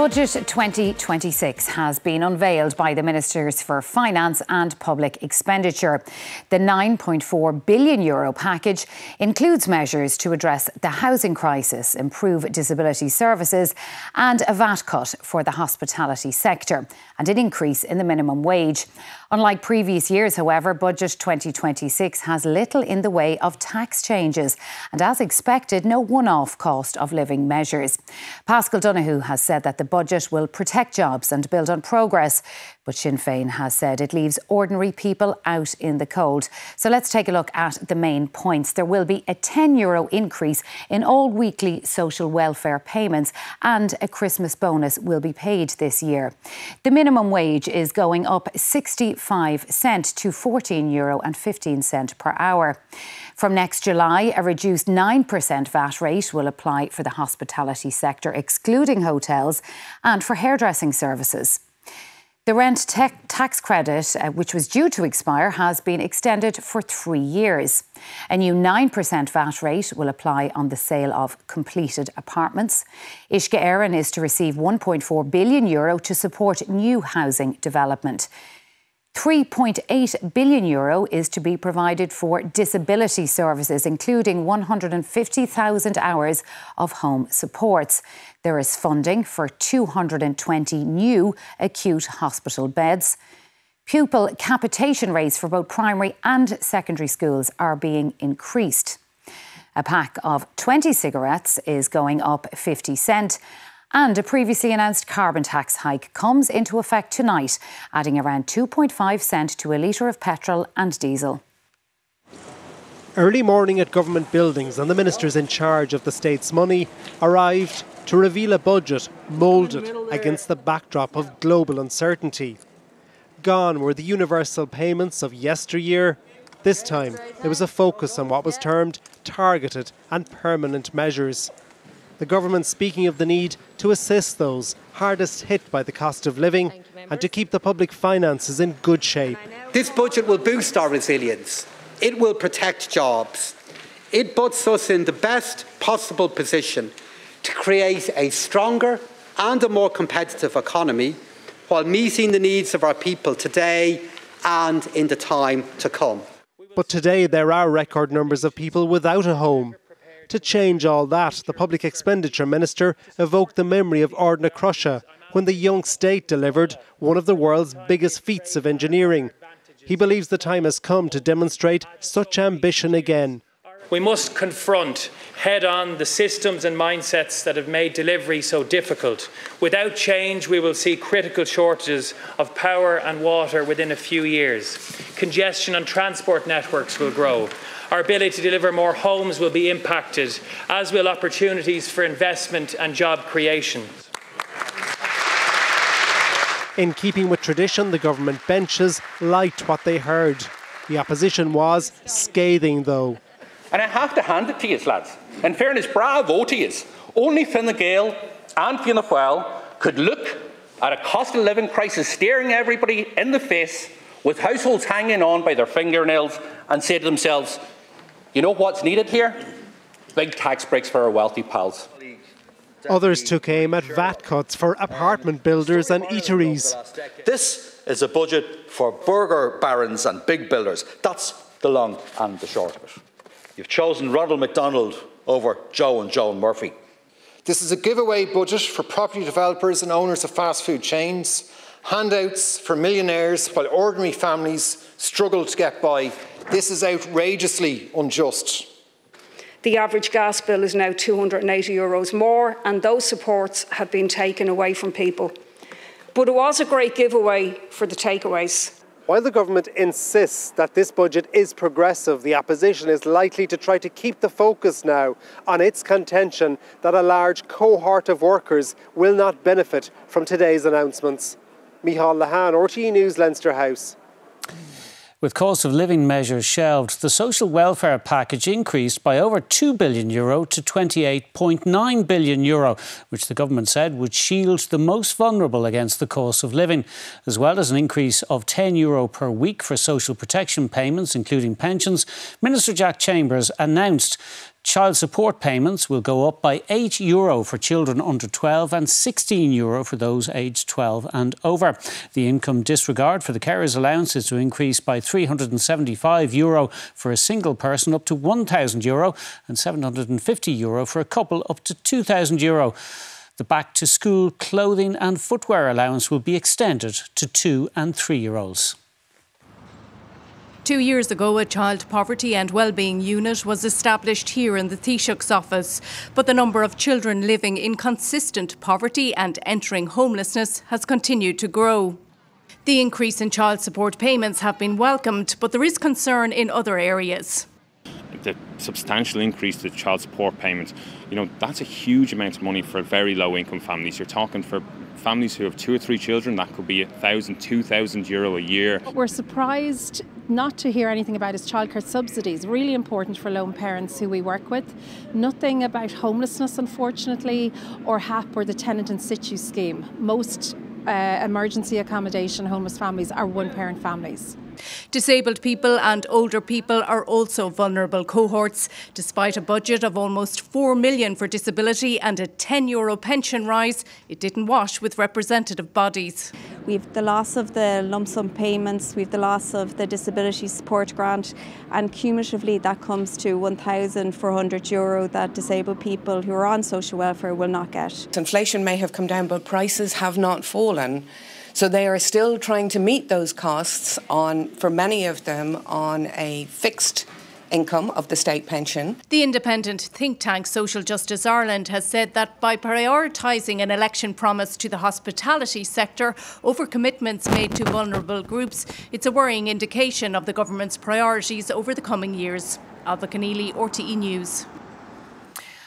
Budget 2026 has been unveiled by the Ministers for Finance and Public Expenditure. The €9.4 billion package includes measures to address the housing crisis, improve disability services and a VAT cut for the hospitality sector and an increase in the minimum wage. Unlike previous years, however, Budget 2026 has little in the way of tax changes and, as expected, no one-off cost of living measures. Paschal Donohoe has said that the budget will protect jobs and build on progress, but Sinn Féin has said it leaves ordinary people out in the cold. So let's take a look at the main points. There will be a €10 increase in all weekly social welfare payments and a Christmas bonus will be paid this year. The minimum wage is going up 65 cents to €14.15 per hour. From next July, a reduced 9% VAT rate will apply for the hospitality sector, excluding hotels, and for hairdressing services. The rent tax credit, which was due to expire, has been extended for 3 years. A new 9% VAT rate will apply on the sale of completed apartments. Uisce Éireann is to receive €1.4 billion to support new housing development. €3.8 billion is to be provided for disability services, including 150,000 hours of home supports. There is funding for 220 new acute hospital beds. Pupil capitation rates for both primary and secondary schools are being increased. A pack of 20 cigarettes is going up 50 cents. And a previously announced carbon tax hike comes into effect tonight, adding around 2.5 cents to a litre of petrol and diesel. Early morning at government buildings and the ministers in charge of the state's money arrived to reveal a budget moulded against the backdrop of global uncertainty. Gone were the universal payments of yesteryear. This time there was a focus on what was termed targeted and permanent measures. The government speaking of the need to assist those hardest hit by the cost of living and to keep the public finances in good shape. This budget will boost our resilience. It will protect jobs. It puts us in the best possible position to create a stronger and a more competitive economy while meeting the needs of our people today and in the time to come. But today there are record numbers of people without a home. To change all that, the Public Expenditure Minister evoked the memory of Ardna Crusha when the young state delivered one of the world's biggest feats of engineering. He believes the time has come to demonstrate such ambition again. We must confront head-on the systems and mindsets that have made delivery so difficult. Without change, we will see critical shortages of power and water within a few years. Congestion on transport networks will grow. Our ability to deliver more homes will be impacted, as will opportunities for investment and job creation. In keeping with tradition, the government benches liked what they heard. The opposition was scathing, though. And I have to hand it to you, lads. In fairness, bravo to you. Only Fine Gael and Fianna Fáil could look at a cost of living crisis staring everybody in the face, with households hanging on by their fingernails, and say to themselves, you know what's needed here? Big tax breaks for our wealthy pals. Others took aim at VAT cuts for apartment builders and eateries. This is a budget for burger barons and big builders. That's the long and the short of it. You've chosen Ronald McDonald over Joe and Joan Murphy. This is a giveaway budget for property developers and owners of fast food chains, handouts for millionaires while ordinary families struggle to get by. This is outrageously unjust. The average gas bill is now €280 more, and those supports have been taken away from people. But it was a great giveaway for the takeaways. While the government insists that this budget is progressive, the opposition is likely to try to keep the focus now on its contention that a large cohort of workers will not benefit from today's announcements. Micheál Lehane, RTE News, Leinster House. With cost of living measures shelved, the social welfare package increased by over €2 billion to €28.9 billion, which the government said would shield the most vulnerable against the cost of living, as well as an increase of €10 per week for social protection payments, including pensions. Minister Jack Chambers announced Child support payments will go up by €8 for children under 12 and €16 for those aged 12 and over. The income disregard for the carers allowance is to increase by €375 for a single person up to €1,000 and €750 for a couple up to €2,000. The back-to-school clothing and footwear allowance will be extended to 2- and 3-year-olds. 2 years ago, a child poverty and wellbeing unit was established here in the Taoiseach's office, but the number of children living in consistent poverty and entering homelessness has continued to grow. The increase in child support payments have been welcomed, but there is concern in other areas. The substantial increase to child support payments, that's a huge amount of money for very low income families. You're talking for families who have 2 or 3 children, that could be €1,000, €2,000 a year. What we're surprised not to hear anything about is childcare subsidies, really important for lone parents who we work with. Nothing about homelessness, unfortunately, or HAP or the tenant in situ scheme. Most emergency accommodation homeless families are one-parent families. Disabled people and older people are also vulnerable cohorts. Despite a budget of almost €4 million for disability and a €10 pension rise, it didn't wash with representative bodies. We've the loss of the lump sum payments, we've the loss of the disability support grant, and cumulatively that comes to €1,400 that disabled people who are on social welfare will not get. Inflation may have come down, but prices have not fallen. So they are still trying to meet those costs for many of them, on a fixed income of the state pension. The independent think tank Social Justice Ireland has said that by prioritising an election promise to the hospitality sector over commitments made to vulnerable groups, it's a worrying indication of the government's priorities over the coming years. Alba Keneally, RTE News.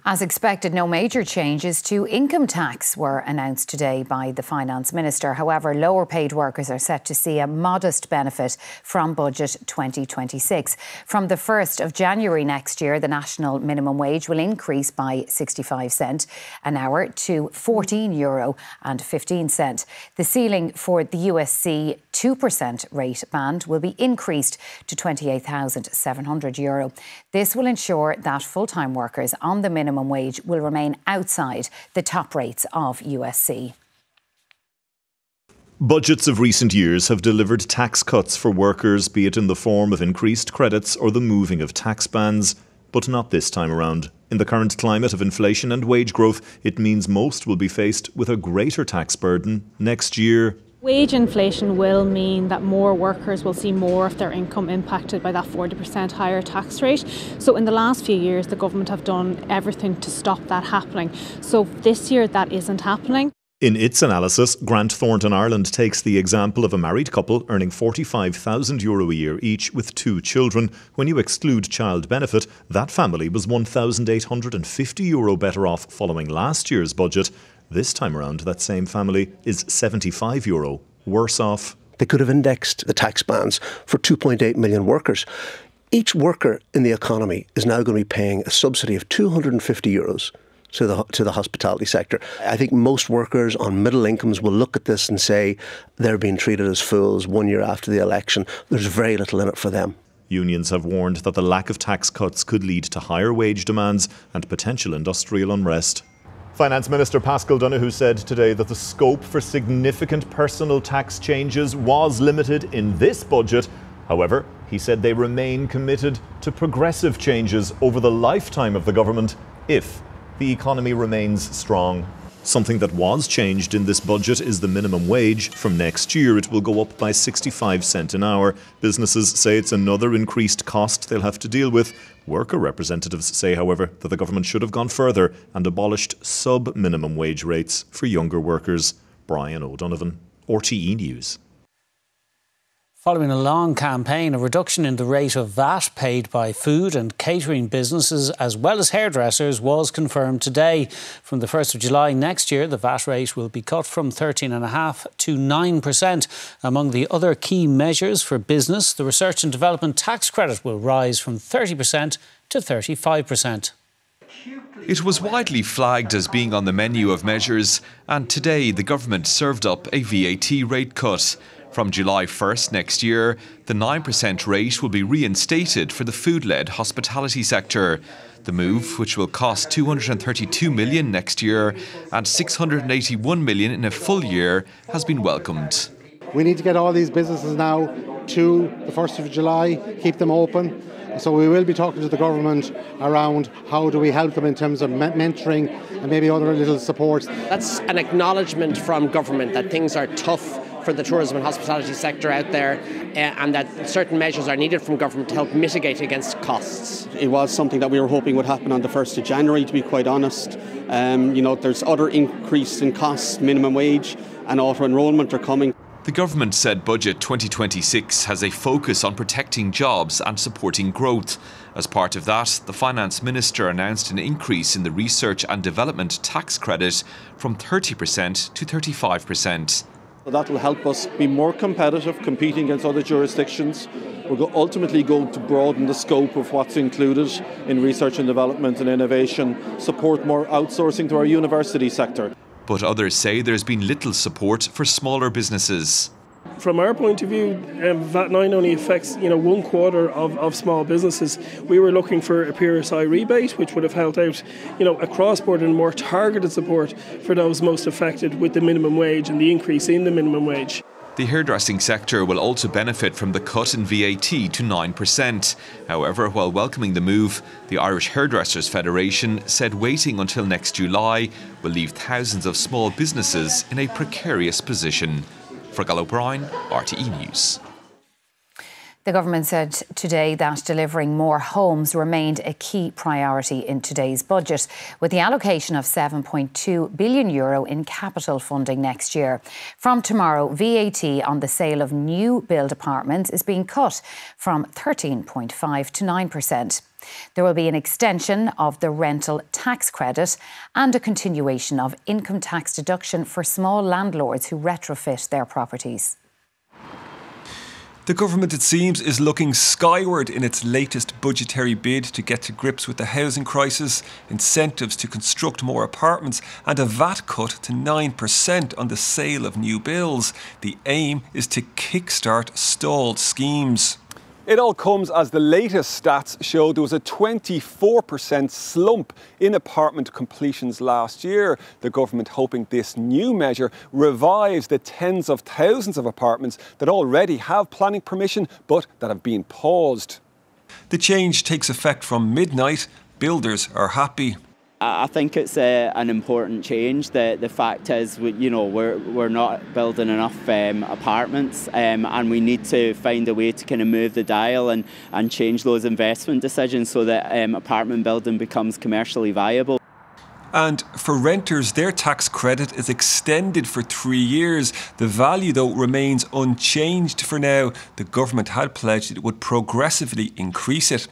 As expected, no major changes to income tax were announced today by the Finance Minister. However, lower paid workers are set to see a modest benefit from Budget 2026. From the 1st of January next year, the national minimum wage will increase by 65 cents an hour to €14.15. The ceiling for the USC 2% rate band will be increased to €28,700. This will ensure that full-time workers on the minimum wage will remain outside the top rates of USC. Budgets of recent years have delivered tax cuts for workers, be it in the form of increased credits or the moving of tax bands, but not this time around. In the current climate of inflation and wage growth, it means most will be faced with a greater tax burden next year. Wage inflation will mean that more workers will see more of their income impacted by that 40% higher tax rate. So in the last few years, the government have done everything to stop that happening. So this year, that isn't happening. In its analysis, Grant Thornton Ireland takes the example of a married couple earning €45,000 a year each with 2 children. When you exclude child benefit, that family was €1,850 better off following last year's budget. This time around, that same family is €75 worse off. They could have indexed the tax bands for 2.8 million workers. Each worker in the economy is now going to be paying a subsidy of €250 to the hospitality sector. I think most workers on middle incomes will look at this and say they're being treated as fools 1 year after the election. There's very little in it for them. Unions have warned that the lack of tax cuts could lead to higher wage demands and potential industrial unrest. Finance Minister Paschal Donohoe said today that the scope for significant personal tax changes was limited in this budget. However, he said they remain committed to progressive changes over the lifetime of the government if the economy remains strong. Something that was changed in this budget is the minimum wage. From next year, it will go up by 65 cents an hour. Businesses say it's another increased cost they'll have to deal with. Worker representatives say, however, that the government should have gone further and abolished sub-minimum wage rates for younger workers. Brian O'Donovan, RTE News. Following a long campaign, a reduction in the rate of VAT paid by food and catering businesses as well as hairdressers was confirmed today. From the 1st of July next year, the VAT rate will be cut from 13.5% to 9%. Among the other key measures for business, the Research and Development Tax Credit will rise from 30% to 35%. It was widely flagged as being on the menu of measures, and today the government served up a VAT rate cut. From July 1st next year, the 9% rate will be reinstated for the food-led hospitality sector. The move, which will cost 232 million next year and 681 million in a full year, has been welcomed. We need to get all these businesses now to the 1st of July, keep them open. So we will be talking to the government around how do we help them in terms of mentoring and maybe other little supports. That's an acknowledgement from government that things are tough for the tourism and hospitality sector out there, and that certain measures are needed from government to help mitigate against costs. It was something that we were hoping would happen on the 1st of January, to be quite honest. There's other increase in costs, minimum wage and auto-enrolment are coming. The government said Budget 2026 has a focus on protecting jobs and supporting growth. As part of that, the Finance Minister announced an increase in the Research and Development tax credit from 30% to 35%. That will help us be more competitive, competing against other jurisdictions. We're ultimately going to broaden the scope of what's included in research and development and innovation, support more outsourcing to our university sector. But others say there's been little support for smaller businesses. From our point of view, VAT9 only affects 1/4 of small businesses. We were looking for a PRSI rebate, which would have helped out, across board and more targeted support for those most affected with the minimum wage and the increase in the minimum wage. The hairdressing sector will also benefit from the cut in VAT to 9%. However, while welcoming the move, the Irish Hairdressers Federation said waiting until next July will leave thousands of small businesses in a precarious position. Fergal O'Brien, RTE News. The government said today that delivering more homes remained a key priority in today's budget, with the allocation of €7.2 billion in capital funding next year. From tomorrow, VAT on the sale of new build apartments is being cut from 13.5% to 9%. There will be an extension of the rental tax credit and a continuation of income tax deduction for small landlords who retrofit their properties. The government, it seems, is looking skyward in its latest budgetary bid to get to grips with the housing crisis, incentives to construct more apartments and a VAT cut to 9% on the sale of new builds. The aim is to kickstart stalled schemes. It all comes as the latest stats show there was a 24% slump in apartment completions last year. The government hoping this new measure revives the tens of thousands of apartments that already have planning permission but that have been paused. The change takes effect from midnight. Builders are happy. I think it's an important change. The fact is, we're not building enough apartments, and we need to find a way to kind of move the dial and change those investment decisions so that apartment building becomes commercially viable. And for renters, their tax credit is extended for 3 years. The value, though, remains unchanged for now. The government had pledged it would progressively increase it.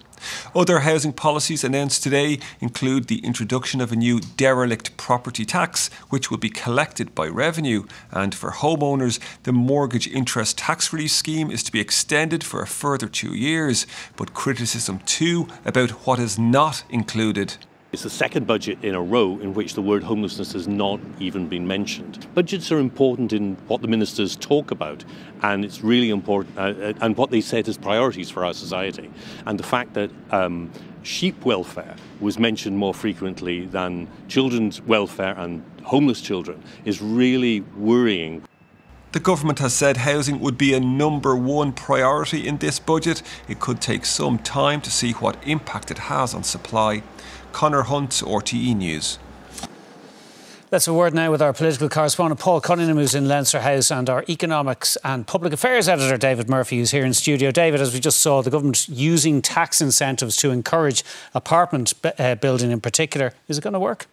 Other housing policies announced today include the introduction of a new derelict property tax, which will be collected by revenue. And for homeowners, the mortgage interest tax relief scheme is to be extended for a further 2 years. But criticism too about what is not included. It's the second budget in a row in which the word homelessness has not even been mentioned. Budgets are important in what the ministers talk about, and it's really important, and what they set as priorities for our society. And the fact that sheep welfare was mentioned more frequently than children's welfare and homeless children is really worrying. The government has said housing would be a #1 priority in this budget. It could take some time to see what impact it has on supply. Conor Hunt, RTE News. Let's have a word now with our political correspondent Paul Cunningham, who's in Leinster House, and our economics and public affairs editor David Murphy, who's here in studio. David, as we just saw, the government using tax incentives to encourage apartment building in particular. Is it going to work?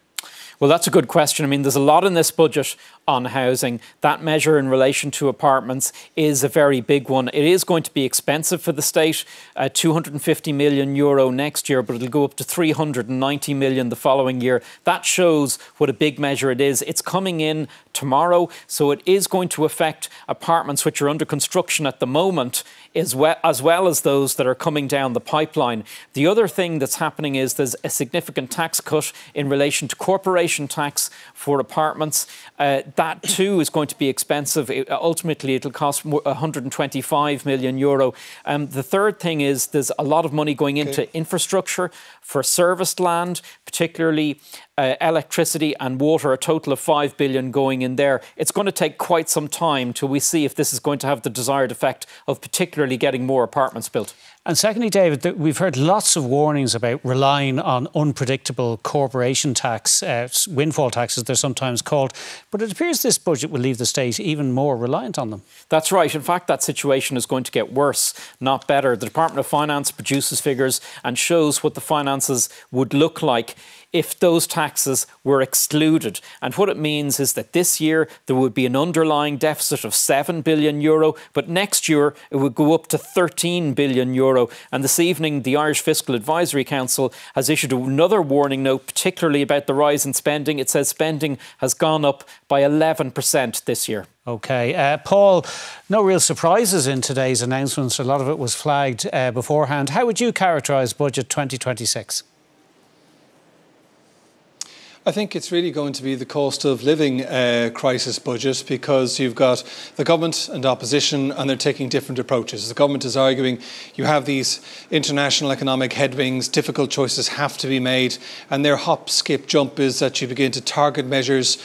Well, that's a good question. I mean, there's a lot in this budget on housing. That measure in relation to apartments is a very big one. It is going to be expensive for the state, €250 million next year, but it'll go up to €390 million the following year. That shows what a big measure it is. It's coming in tomorrow, so it is going to affect apartments which are under construction at the moment, as well as those that are coming down the pipeline. The other thing that's happening is there's a significant tax cut in relation to corporations corporation tax for apartments. That too is going to be expensive. Ultimately, it'll cost 125 million euro. The third thing is there's a lot of money going into infrastructure for serviced land, particularly electricity and water, a total of 5 billion going in there. It's going to take quite some time till we see if this is going to have the desired effect of particularly getting more apartments built. And secondly, David, we've heard lots of warnings about relying on unpredictable corporation tax, windfall taxes they're sometimes called, but it appears this budget will leave the state even more reliant on them. That's right. In fact, that situation is going to get worse, not better. The Department of Finance produces figures and shows what the finances would look like if those taxes were excluded. And what it means is that this year there would be an underlying deficit of 7 billion euro, but next year it would go up to 13 billion euro. And this evening, the Irish Fiscal Advisory Council has issued another warning note, particularly about the rise in spending. It says spending has gone up by 11% this year. OK. Paul, no real surprises in today's announcements. A lot of it was flagged beforehand. How would you characterise Budget 2026? I think it's really going to be the cost of living crisis budget, because you've got the government and opposition and they're taking different approaches. The government is arguing you have these international economic headwinds, difficult choices have to be made, and their hop, skip, jump is that you begin to target measures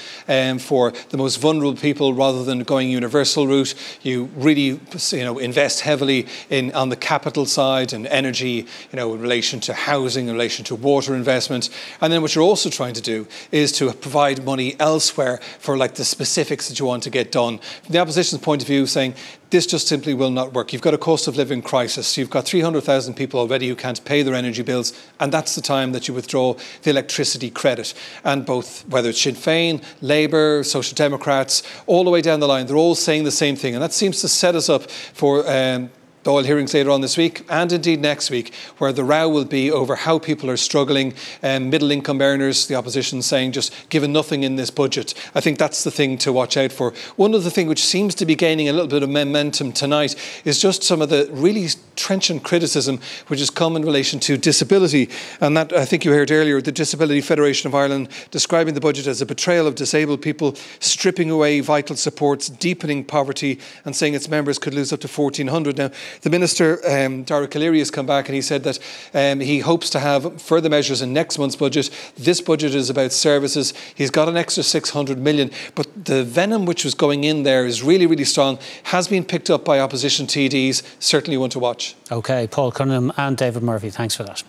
for the most vulnerable people rather than going universal route. You really invest heavily on the capital side and energy, in relation to housing, in relation to water investment. And then what you're also trying to do is to provide money elsewhere for the specifics that you want to get done. From the opposition's point of view, saying this just simply will not work. You've got a cost of living crisis. You've got 300,000 people already who can't pay their energy bills, and that's the time that you withdraw the electricity credit. And both, whether it's Sinn Féin, Labour, Social Democrats, all the way down the line, they're all saying the same thing. And that seems to set us up for the oil hearings later on this week, and indeed next week, where the row will be over how people are struggling, middle income earners, the opposition saying just given nothing in this budget. I think that's the thing to watch out for. One of the things which seems to be gaining a little bit of momentum tonight is just some of the really trenchant criticism which has come in relation to disability. And that, I think you heard earlier, the Disability Federation of Ireland describing the budget as a betrayal of disabled people, stripping away vital supports, deepening poverty, and saying its members could lose up to 1,400. Now, the Minister, Dara Calleary, has come back and he said that he hopes to have further measures in next month's budget. This budget is about services. He's got an extra 600 million, but the venom which was going in there is really, really strong, has been picked up by opposition TDs. Certainly one to watch. OK, Paul Cunningham and David Murphy, thanks for that.